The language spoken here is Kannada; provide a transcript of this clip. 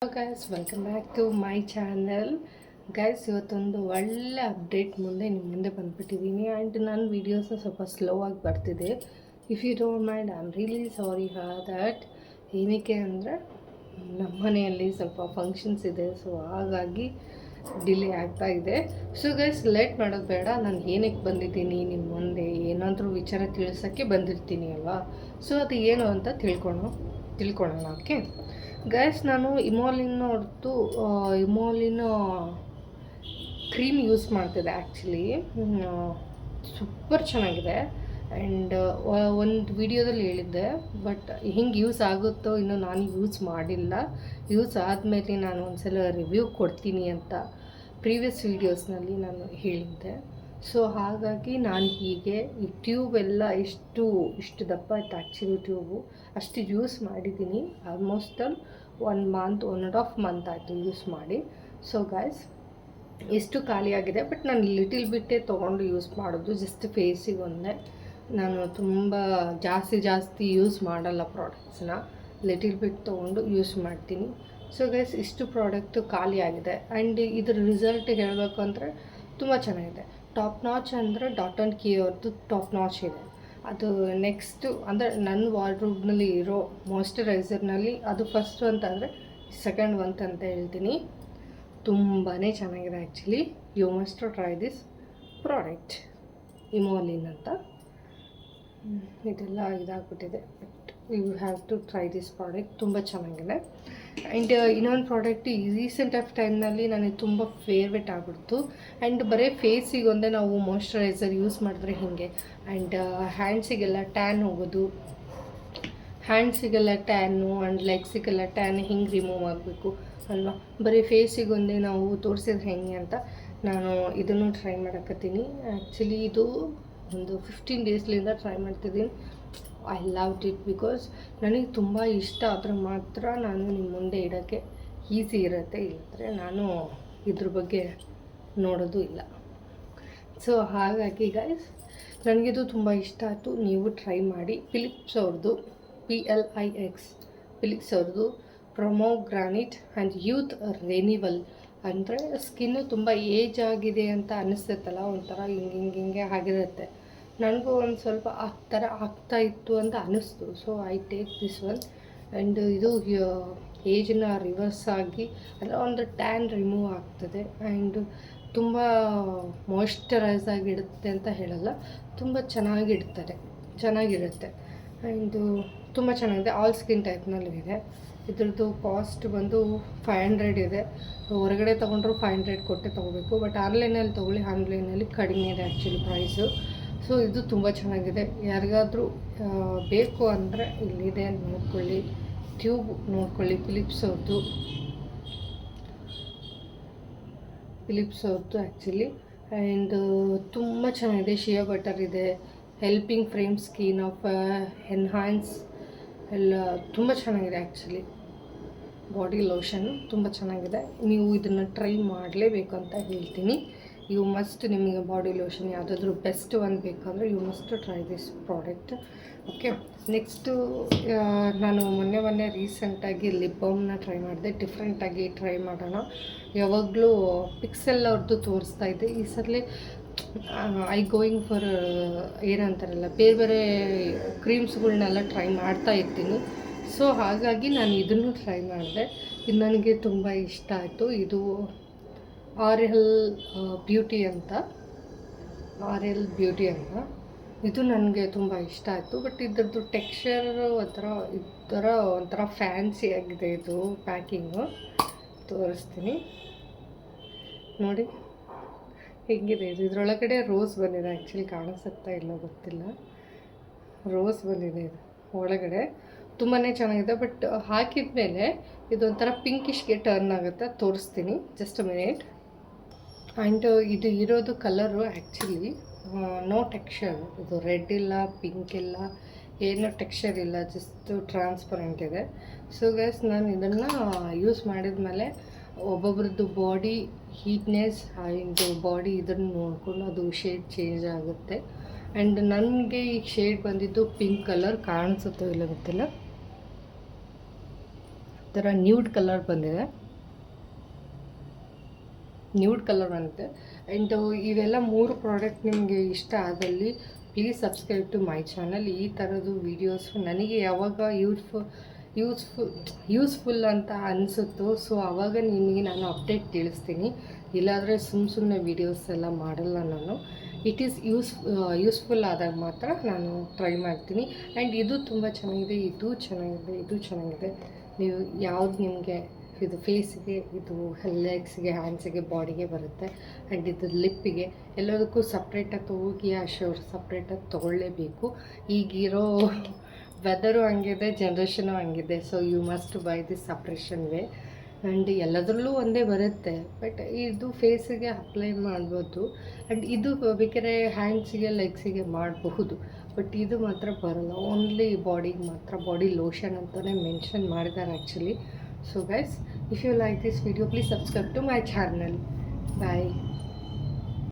Hello guys, welcome back to my channel. Guys, ಇವತ್ತೊಂದು ಒಳ್ಳೆ ಅಪ್ಡೇಟ್ ನಿಮ್ಮ ಮುಂದೆ ಬಂದುಬಿಟ್ಟಿದ್ದೀನಿ. ಆ್ಯಂಡ್ ನನ್ನ ವೀಡಿಯೋಸ್ನ ಸ್ವಲ್ಪ ಸ್ಲೋ ಆಗಿ ಬರ್ತಿದೆ. If you don't mind, I am really sorry for that. ಏನಕ್ಕೆ ಅಂದರೆ ನಮ್ಮ ಮನೆಯಲ್ಲಿ ಸ್ವಲ್ಪ ಫಂಕ್ಷನ್ಸ್ ಇದೆ, ಸೊ ಹಾಗಾಗಿ ಡಿಲೇ ಆಗ್ತಾ ಇದೆ. ಸೊ ಗೈಸ್, ಲೇಟ್ ಮಾಡೋದು ಬೇಡ. ನಾನು ಏನಕ್ಕೆ ಬಂದಿದ್ದೀನಿ ನಿಮ್ಮ ಮುಂದೆ, ಏನಾದರೂ ವಿಚಾರ ತಿಳಿಸೋಕ್ಕೆ ಬಂದಿರ್ತೀನಿ ಅಲ್ವಾ. ಸೊ ಅದು ಏನು ಅಂತ ತಿಳ್ಕೊಳ್ಳೋಣ. ಓಕೆ ಗೈಸ್, ನಾನು ಇಮೋಲಿನ ಕ್ರೀಮ್ ಯೂಸ್ ಮಾಡ್ತಿದ್ದೆ. ಆ್ಯಕ್ಚುಲಿ ಸೂಪರ್ ಚೆನ್ನಾಗಿದೆ. ಆ್ಯಂಡ್ ಒಂದು ವಿಡಿಯೋದಲ್ಲಿ ಹೇಳಿದ್ದೆ, ಬಟ್ ಹಿಂಗೆ ಯೂಸ್ ಆಗುತ್ತೋ ಇನ್ನೂ ನಾನು ಯೂಸ್ ಮಾಡಿಲ್ಲ. ಯೂಸ್ ಆದಮೇಲೆ ನಾನು ಒಂದ್ಸಲ ರಿವ್ಯೂ ಕೊಡ್ತೀನಿ ಅಂತ ಪ್ರೀವಿಯಸ್ ವೀಡಿಯೋಸ್ನಲ್ಲಿ ನಾನು ಹೇಳಿದ್ದೆ. ಸೊ ಹಾಗಾಗಿ ನಾನು ಹೀಗೆ ಈ ಟ್ಯೂಬ್ ಎಲ್ಲ ಇಷ್ಟು ದಪ್ಪ ಇತ್ತು. ಆ್ಯಕ್ಚುಲಿ ಟ್ಯೂಬು ಅಷ್ಟು ಯೂಸ್ ಮಾಡಿದ್ದೀನಿ. ಆಲ್ಮೋಸ್ಟ್ 1.5 ಮಂತ್ ಆಯಿತು ಯೂಸ್ ಮಾಡಿ. ಸೊ ಗೈಸ್, ಎಷ್ಟು ಖಾಲಿಯಾಗಿದೆ. ಬಟ್ ನಾನು ಲಿಟಿಲ್ ಬಿಟ್ಟೇ ತೊಗೊಂಡು ಯೂಸ್ ಮಾಡೋದು, ಜಸ್ಟ್ ಫೇಸಿಗೆ ಒಂದೇ. ನಾನು ತುಂಬ ಜಾಸ್ತಿ ಯೂಸ್ ಮಾಡಲ್ಲ ಪ್ರಾಡಕ್ಟ್ಸ್ನ, ಲಿಟಿಲ್ ಬಿಟ್ ತೊಗೊಂಡು ಯೂಸ್ ಮಾಡ್ತೀನಿ. ಸೊ ಗೈಸ್, ಇಷ್ಟು ಪ್ರಾಡಕ್ಟು ಖಾಲಿಯಾಗಿದೆ. ಆ್ಯಂಡ್ ಇದ್ರ ರಿಸಲ್ಟ್ ಹೇಳಬೇಕು ಅಂದರೆ ತುಂಬ ಚೆನ್ನಾಗಿದೆ. ಟಾಪ್ ನಾಚ್ ಅಂದರೆ ಡಾಟ್ ಆ್ಯಂಡ್ ಕೀ ಅವ್ರದ್ದು ಟಾಪ್ ನಾಚ್ ಇದೆ. ಅದು ನೆಕ್ಸ್ಟು ಅಂದರೆ ನನ್ನ ವಾರ್ಡ್ರೋಬ್ನಲ್ಲಿ ಇರೋ ಮಾಯ್ಶ್ಚರೈಸರ್ನಲ್ಲಿ ಅದು ಫಸ್ಟು ಅಂತಂದರೆ ಸೆಕೆಂಡ್ ಅಂತ ಹೇಳ್ತೀನಿ. ತುಂಬಾ ಚೆನ್ನಾಗಿದೆ. Actually you must try this product, ಇಮೋಲಿನ್ ಅಂತ. ಇದೆಲ್ಲ ಇದಾಗ್ಬಿಟ್ಟಿದೆ, but you have to try this product. ತುಂಬ ಚೆನ್ನಾಗಿದೆ. ಆ್ಯಂಡ್ ಇನ್ನೊಂದು ಪ್ರಾಡಕ್ಟ್ ಈ ರೀಸೆಂಟ್ ಆಫ್ ಟೈಮ್ನಲ್ಲಿ ನನಗೆ ತುಂಬ ಫೇವ್ರೇಟ್ ಆಗ್ಬಿಡ್ತು. ಆ್ಯಂಡ್ ಬರೀ ಫೇಸಿಗೆ ಒಂದೇ ನಾವು ಮಾಯ್ಶ್ಚರೈಸರ್ ಯೂಸ್ ಮಾಡಿದ್ರೆ ಹೀಗೆ. ಆ್ಯಂಡ್ ಹ್ಯಾಂಡ್ಸಿಗೆಲ್ಲ ಟ್ಯಾನ್ ಹೋಗೋದು, ಹ್ಯಾಂಡ್ಸಿಗೆಲ್ಲ ಟ್ಯಾನು ಆ್ಯಂಡ್ ಲೆಗ್ಸಿಗೆಲ್ಲ ಟ್ಯಾನ್ ಹಿಂಗೆ ರಿಮೂವ್ ಆಗಬೇಕು ಅಲ್ವಾ. ಬರೀ ಫೇಸಿಗೊಂದೇ ನಾವು ತೋರಿಸಿದ್ರೆ ಹೆಂಗೆ ಅಂತ ನಾನು ಇದನ್ನು ಟ್ರೈ ಮಾಡಕತ್ತೀನಿ. ಆ್ಯಕ್ಚುಲಿ ಇದು ಒಂದು 15 ಡೇಸ್ಲಿಂದ ಟ್ರೈ ಮಾಡ್ತಿದ್ದೀನಿ. ಐ ಲವ್ಡ್ ಇಟ್ ಬಿಕಾಸ್ ನನಗೆ ತುಂಬ ಇಷ್ಟ. ಆದರೆ ಮಾತ್ರ ನಾನು ನಿಮ್ಮ ಮುಂದೆ ಇಡೋಕ್ಕೆ ಈಸಿ ಇರುತ್ತೆ, ಇಲ್ಲಂದರೆ ನಾನು ಇದ್ರ ಬಗ್ಗೆ ನೋಡೋದು ಇಲ್ಲ. ಸೊ ಹಾಗಾಗಿ ಗೈಸ್, ನನಗಿದು ತುಂಬ ಇಷ್ಟ ಆಯಿತು. ನೀವು ಟ್ರೈ ಮಾಡಿ. ಫಿಲಿಪ್ಸ್ ಅವ್ರದ್ದು ಫಿಲಿಪ್ಸ್ ಅವ್ರದ್ದು ಪ್ರೊಮೋಗ್ರಾನಿಟ್ ಆ್ಯಂಡ್ ಯೂತ್ ರೆನಿವಲ್. ಅಂದರೆ ಸ್ಕಿನ್ನು ತುಂಬ ಏಜ್ ಆಗಿದೆ ಅಂತ ಅನ್ನಿಸ್ತೈತಲ್ಲ, ಒಂಥರ ಹಿಂಗೆ ಆಗಿರುತ್ತೆ. ನನಗೂ ಒಂದು ಸ್ವಲ್ಪ ಆ ಥರ ಆಗ್ತಾಯಿತ್ತು ಅಂತ ಅನ್ನಿಸ್ತು. So I take this one. And ಇದು ಏಜನ್ನ ರಿವರ್ಸ್ ಆಗಿ ಅಂದರೆ ಒಂದು ಟ್ಯಾನ್ ರಿಮೂವ್ ಆಗ್ತದೆ. ಆ್ಯಂಡ್ ತುಂಬ ಮಾಯ್ಶ್ಚರೈಸ್ ಆಗಿಡುತ್ತೆ ಅಂತ ಹೇಳಲ್ಲ, ತುಂಬ ಚೆನ್ನಾಗಿರುತ್ತೆ. ಆ್ಯಂಡು ತುಂಬ ಚೆನ್ನಾಗಿದೆ. ಆಲ್ ಸ್ಕಿನ್ ಟೈಪ್ನಲ್ಲೂ ಇದೆ. ಇದ್ರದ್ದು ಕಾಸ್ಟ್ ಬಂದು 500 ಇದೆ. ಹೊರಗಡೆ ತೊಗೊಂಡ್ರು 500 ಕೊಟ್ಟೆ ತೊಗೋಬೇಕು. ಬಟ್ ಆನ್ಲೈನಲ್ಲಿ ತೊಗೊಳ್ಳಿ, ಆನ್ಲೈನಲ್ಲಿ ಕಡಿಮೆ ಇದೆ ಆ್ಯಕ್ಚುಲಿ ಪ್ರೈಸು. ಸೊ ಇದು ತುಂಬ ಚೆನ್ನಾಗಿದೆ. ಯಾರಿಗಾದರೂ ಬೇಕು ಅಂದರೆ ಇಲ್ಲಿದೆ, ನೋಡ್ಕೊಳ್ಳಿ. ಟ್ಯೂಬ್ ನೋಡ್ಕೊಳ್ಳಿ, ಫಿಲಿಪ್ಸ್ ಅವ್ರದ್ದು ಆ್ಯಕ್ಚುಲಿ. ಆ್ಯಂಡ್ ತುಂಬ ಚೆನ್ನಾಗಿದೆ. ಶಿಯಾ ಬಟರ್ ಇದೆ, helping frame skin of enhance ಎಲ್ಲ ತುಂಬ ಚೆನ್ನಾಗಿದೆ. ಆ್ಯಕ್ಚುಲಿ ಬಾಡಿ ಲೋಷನ್ ತುಂಬ ಚೆನ್ನಾಗಿದೆ. ನೀವು ಇದನ್ನು ಟ್ರೈ ಮಾಡಲೇಬೇಕು ಅಂತ ಹೇಳ್ತೀನಿ. ಯು ಮಸ್ಟ್, ನಿಮಗೆ ಬಾಡಿ ಲೋಷನ್ ಯಾವುದಾದ್ರೂ ಬೆಸ್ಟ್ ಒಂದು ಬೇಕಂದರೆ you must try this product. Okay, next ನಾನು ಮೊನ್ನೆ ರೀಸೆಂಟಾಗಿ ಲಿಪ್ ಬಾಮ್ನ ಟ್ರೈ ಮಾಡಿದೆ. ಡಿಫ್ರೆಂಟಾಗಿ ಟ್ರೈ ಮಾಡೋಣ. ಯಾವಾಗಲೂ ಪಿಕ್ಸೆಲ್ ಅವ್ರದ್ದು ತೋರಿಸ್ತಾ ಇದ್ದೆ. ಈ ಸಲ ಐ ಗೋಯಿಂಗ್ ಫಾರ್ ಏನಂತಾರಲ್ಲ, ಬೇರೆ ಕ್ರೀಮ್ಸ್ಗಳ್ನೆಲ್ಲ ಟ್ರೈ ಮಾಡ್ತಾ ಇರ್ತೀನಿ. ಸೊ ಹಾಗಾಗಿ ನಾನು ಇದನ್ನು ಟ್ರೈ ಮಾಡಿದೆ. ಇದು ನನಗೆ ತುಂಬ ಇಷ್ಟ ಆಯಿತು. ಇದು ಆರೆಲ್ ಬ್ಯೂಟಿ ಅಂತ. ಇದು ನನಗೆ ತುಂಬ ಇಷ್ಟ ಆಯಿತು. ಬಟ್ ಇದ್ರದ್ದು ಟೆಕ್ಸ್ಚರ್ ಒಂಥರ ಫ್ಯಾನ್ಸಿ ಆಗಿದೆ. ಇದು ಪ್ಯಾಕಿಂಗು ತೋರಿಸ್ತೀನಿ ನೋಡಿ ಹೇಗಿದೆ. ಇದರೊಳಗಡೆ ರೋಸ್ ಬಂದಿದೆ. ಆ್ಯಕ್ಚುಲಿ ಕಾಣಿಸುತ್ತಾ ಇಲ್ಲ ಗೊತ್ತಿಲ್ಲ, ರೋಸ್ ಬಂದಿದೆ ಇದು ಒಳಗಡೆ. ತುಂಬಾ ಚೆನ್ನಾಗಿದೆ. ಬಟ್ ಹಾಕಿದ ಮೇಲೆ ಇದೊಂಥರ ಪಿಂಕಿಶ್ಗೆ ಟರ್ನ್ ಆಗುತ್ತೆ. ತೋರಿಸ್ತೀನಿ, ಜಸ್ಟ್ ಮಿನಿಟ್. ಆ್ಯಂಡ್ ಇದು ಇರೋದು ಕಲರು ಆ್ಯಕ್ಚುಲಿ ನೋ ಟೆಕ್ಸ್ಚರ್. ಇದು ರೆಡ್ ಇಲ್ಲ, ಪಿಂಕ್ ಇಲ್ಲ, ಏನೋ ಟೆಕ್ಸ್ಚರ್ ಇಲ್ಲ, ಜಸ್ಟ್ ಟ್ರಾನ್ಸ್ಪರೆಂಟ್ ಇದೆ. ಸೊ ಗೈಸ್, ನಾನು ಇದನ್ನು ಯೂಸ್ ಮಾಡಿದ ಮೇಲೆ ಒಬ್ಬೊಬ್ರದ್ದು ಬಾಡಿ ಹೀಟ್ನೆಸ್ ಆ್ಯಂಡ್ ಬಾಡಿ ಇದನ್ನು ನೋಡಿಕೊಂಡು ಅದು ಶೇಡ್ ಚೇಂಜ್ ಆಗುತ್ತೆ. ಆ್ಯಂಡ್ ನನಗೆ ಈ ಶೇಡ್ ಬಂದಿದ್ದು ಪಿಂಕ್ ಕಲರ್. ಕಾಣಿಸುತ್ತೋ ಇಲ್ಲ ಗೊತ್ತಿಲ್ಲ, ಥರ ನ್ಯೂಡ್ ಕಲರ್ ಬಂದಿದೆ, ನ್ಯೂಡ್ ಕಲರ್ ಬಂದಿದೆ. ಆ್ಯಂಡ್ ಇವೆಲ್ಲ 3 ಪ್ರಾಡಕ್ಟ್ ನಿಮಗೆ ಇಷ್ಟ ಆದಲ್ಲಿ please subscribe to my channel. ಈ ಥರದ್ದು ವೀಡಿಯೋಸು ನನಗೆ ಯಾವಾಗ ಯೂಸ್ಫುಲ್ ಅಂತ ಅನಿಸುತ್ತೋ ಸೊ ಆವಾಗ ನಿಮಗೆ ನಾನು ಅಪ್ಡೇಟ್ ತಿಳಿಸ್ತೀನಿ. ಇಲ್ಲಾಂದರೆ ಸುಮ್ಮನೆ ವೀಡಿಯೋಸ್ ಎಲ್ಲ ಮಾಡಲ್ಲ ನಾನು. ಇಟ್ ಈಸ್ ಯೂಸ್ಫುಲ್ ಆದಾಗ ಮಾತ್ರ ನಾನು ಟ್ರೈ ಮಾಡ್ತೀನಿ. ಆ್ಯಂಡ್ ಇದು ತುಂಬ ಚೆನ್ನಾಗಿದೆ, ಇದು ಚೆನ್ನಾಗಿದೆ. ನೀವು ಯಾವ್ದು ನಿಮಗೆ ಇದು ಫೇಸಿಗೆ, ಇದು ಲೆಗ್ಸ್ಗೆ, ಹ್ಯಾಂಡ್ಸಿಗೆ, ಬಾಡಿಗೆ ಬರುತ್ತೆ. ಆ್ಯಂಡ್ ಇದು ಲಿಪ್ಪಿಗೆ ಎಲ್ಲದಕ್ಕೂ ಸಪ್ರೇಟಾಗಿ ಹೋಗಿ ಶೋರ್ ಸಪ್ರೇಟಾಗಿ ತೊಗೊಳ್ಳೇಬೇಕು. ಈಗಿರೋ ವೆದರು ಹಂಗಿದೆ, ಜನ್ರೇಷನು ಹಂಗಿದೆ. So you must buy this suppression way. And ಎಲ್ಲದರಲ್ಲೂ ಒಂದೇ ಬರುತ್ತೆ, ಬಟ್ ಇದು ಫೇಸಿಗೆ ಅಪ್ಲೈ ಮಾಡ್ಬೋದು. ಆ್ಯಂಡ್ ಇದು ಬೇಕಾದ್ರೆ ಹ್ಯಾಂಡ್ಸಿಗೆ, ಲೆಗ್ಸಿಗೆ ಮಾಡಬಹುದು, ಬಟ್ ಇದು ಮಾತ್ರ ಬರೋಲ್ಲ. ಓನ್ಲಿ ಬಾಡಿಗೆ ಮಾತ್ರ, ಬಾಡಿ ಲೋಷನ್ ಅಂತಲೇ ಮೆನ್ಷನ್ ಮಾಡಿದ್ದಾರೆ actually. So guys, if you like this video, please subscribe to my channel. Bye.